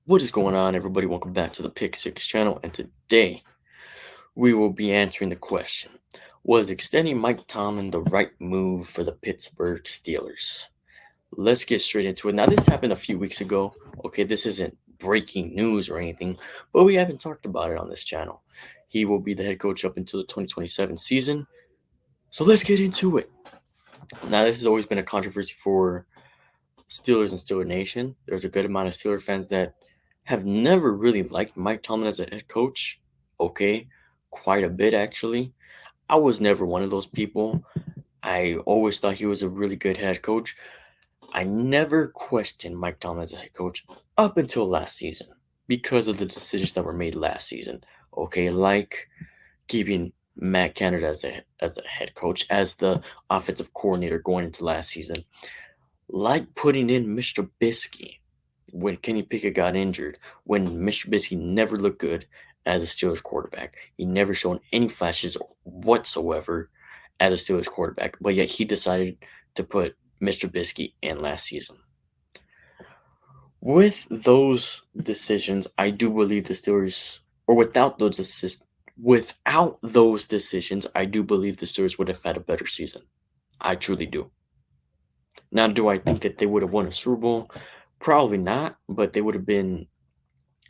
What is going on, everybody? Welcome back to the Pick Six channel, and today we will be answering the question: was extending Mike Tomlin the right move for the Pittsburgh Steelers? Let's get straight into it. Now, this happened a few weeks ago. Okay, this isn't breaking news or anything, but we haven't talked about it on this channel. He will be the head coach up until the 2027 season. So let's get into it. Now, this has always been a controversy for Steelers and Steeler Nation. There's a good amount of Steeler fans that have never really liked Mike Tomlin as a head coach. Okay, quite a bit actually. I was never one of those people. I always thought he was a really good head coach. I never questioned Mike Tomlin as a head coach up until last season because of the decisions that were made last season. Okay, like keeping Matt Canada as the head coach, as the offensive coordinator going into last season, like putting in Mr. Trubisky when Kenny Pickett got injured, when Mr. Trubisky never looked good as a Steelers quarterback. He never shown any flashes whatsoever as a Steelers quarterback, but yet he decided to put Mr. Trubisky in last season. With those decisions, I do believe the Steelers, or without those decisions, I do believe the Steelers would have had a better season. I truly do. Now, do I think that they would have won a Super Bowl? Probably not, but they would have been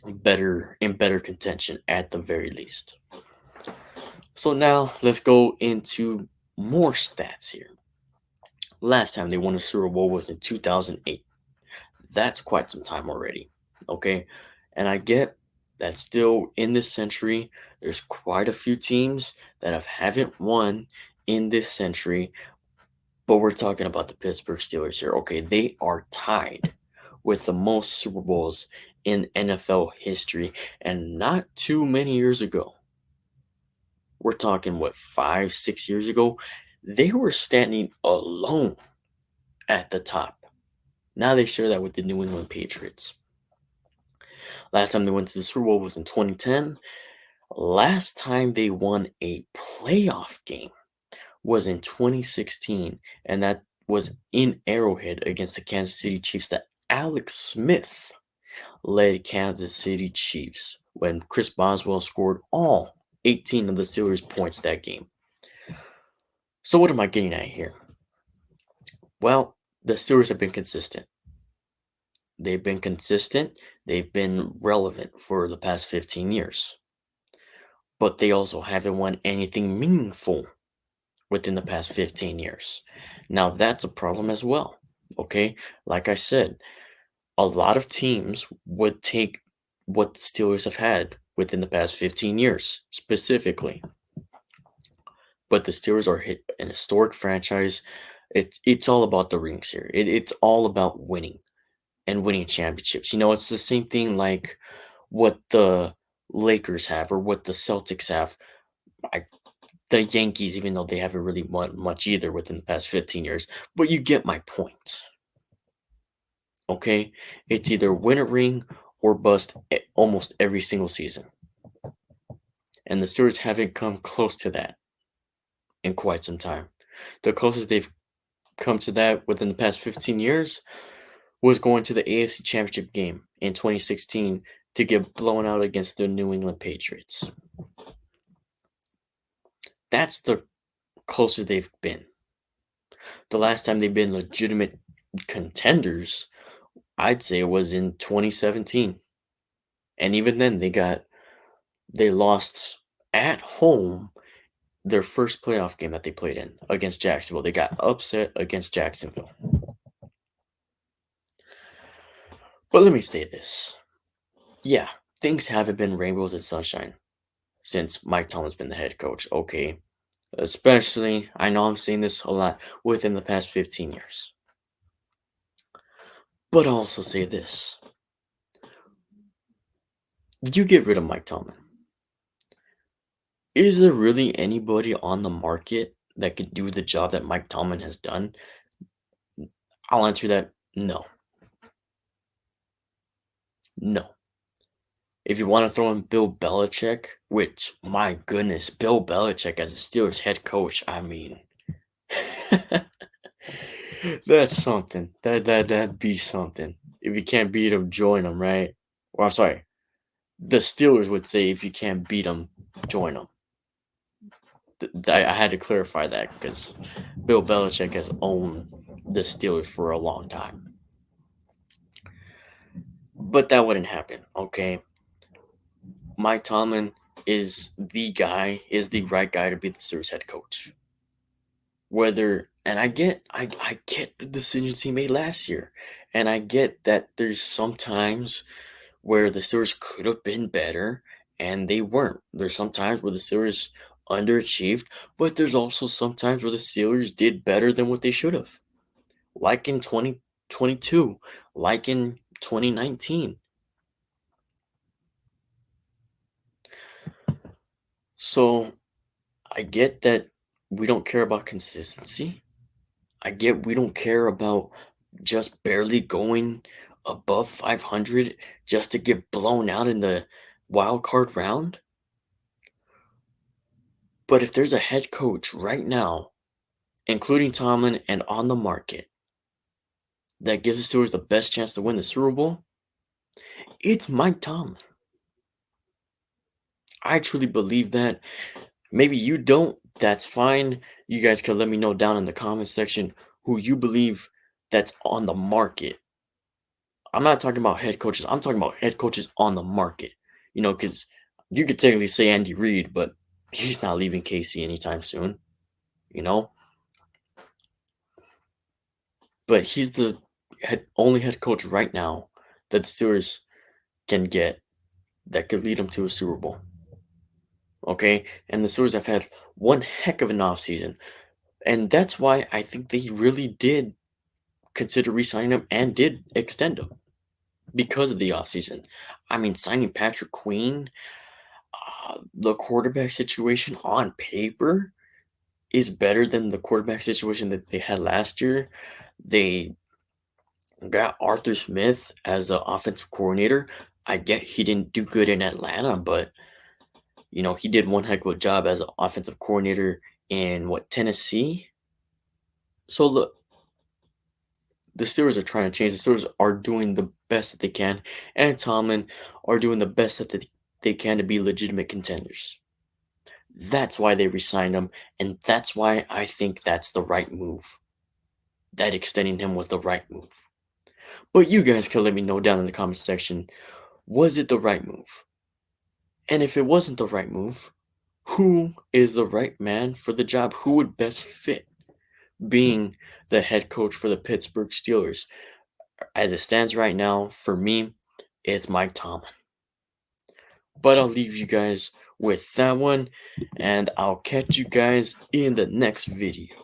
better contention at the very least. So now let's go into more stats here. Last time they won a Super Bowl was in 2008. That's quite some time already. Okay? And I get that still in this century there's quite a few teams that haven't won in this century, but we're talking about the Pittsburgh Steelers here. Okay, they are tied with the most Super Bowls in NFL history, and not too many years ago. We're talking, what, 5, 6 years ago? They were standing alone at the top. Now they share that with the New England Patriots. Last time they went to the Super Bowl was in 2010. Last time they won a playoff game was in 2016, and that was in Arrowhead against the Kansas City Chiefs. That Alex Smith led Kansas City Chiefs when Chris Boswell scored all 18 of the Steelers' points that game. So what am I getting at here? Well, the Steelers have been consistent. They've been consistent. They've been relevant for the past 15 years. But they also haven't won anything meaningful within the past 15 years. Now, that's a problem as well. Okay? Like I said, a lot of teams would take what the Steelers have had within the past 15 years, specifically. But the Steelers are an historic franchise. It's all about the rings here. It's all about winning and winning championships. It's the same thing like what the Lakers have or what the Celtics have. I, the Yankees, even though they haven't really won much either within the past 15 years, but you get my point. Okay? It's either win a ring or bust almost every single season. And the Steelers haven't come close to that in quite some time. The closest they've come to that within the past 15 years was going to the AFC Championship game in 2016 to get blown out against the New England Patriots. That's the closest they've been. The last time they've been legitimate contenders, I'd say, was in 2017. And even then they lost at home their first playoff game that they played in against Jacksonville. They got upset against Jacksonville. But let me say this. Yeah, things haven't been rainbows and sunshine since Mike Tomlin's been the head coach. Okay. Especially, I know I'm saying this a lot, within the past 15 years. But I'll also say this. You get rid of Mike Tomlin. Is there really anybody on the market that could do the job that Mike Tomlin has done? I'll answer that no. No. If you want to throw in Bill Belichick, which, my goodness, Bill Belichick as a Steelers head coach, I mean, that's something. That'd be something. If you can't beat him, join him, right? Or I'm sorry, the Steelers would say if you can't beat them, join them. I had to clarify that because Bill Belichick has owned the Steelers for a long time. But that wouldn't happen, okay? Mike Tomlin is the guy, is the right guy to be the Steelers head coach. Whether and I get the decisions he made last year. And I get that there's some times where the Steelers could have been better and they weren't. There's some times where the Steelers underachieved, but there's also some times where the Steelers did better than what they should have. Like in 2022, like in 2019. So I get that we don't care about consistency. I get we don't care about just barely going above 500 just to get blown out in the wild card round. But if there's a head coach right now, including Tomlin and on the market, that gives the Steelers the best chance to win the Super Bowl, it's Mike Tomlin. I truly believe that. Maybe you don't. That's fine. You guys can let me know down in the comment section who you believe that's on the market. I'm not talking about head coaches. I'm talking about head coaches on the market. Because you could technically say Andy Reid, but he's not leaving KC anytime soon. You know, but he's the only head coach right now that the Steelers can get that could lead them to a Super Bowl. Okay, and the Steelers have had one heck of an offseason. And that's why I think they really did consider re-signing him and did extend him because of the offseason. I mean, signing Patrick Queen, the quarterback situation on paper is better than the quarterback situation that they had last year. They got Arthur Smith as the offensive coordinator. I get he didn't do good in Atlanta, but he did one heck of a job as an offensive coordinator in Tennessee. So look, the Steelers are trying to change. The Steelers are doing the best that they can, and Tomlin are doing the best that they can to be legitimate contenders. That's why they resigned him, and that's why I think that's the right move. That extending him was the right move. But you guys can let me know down in the comment section, was it the right move? And if it wasn't the right move, who is the right man for the job? Who would best fit being the head coach for the Pittsburgh Steelers? As it stands right now, for me, it's Mike Tomlin. But I'll leave you guys with that one, and I'll catch you guys in the next video.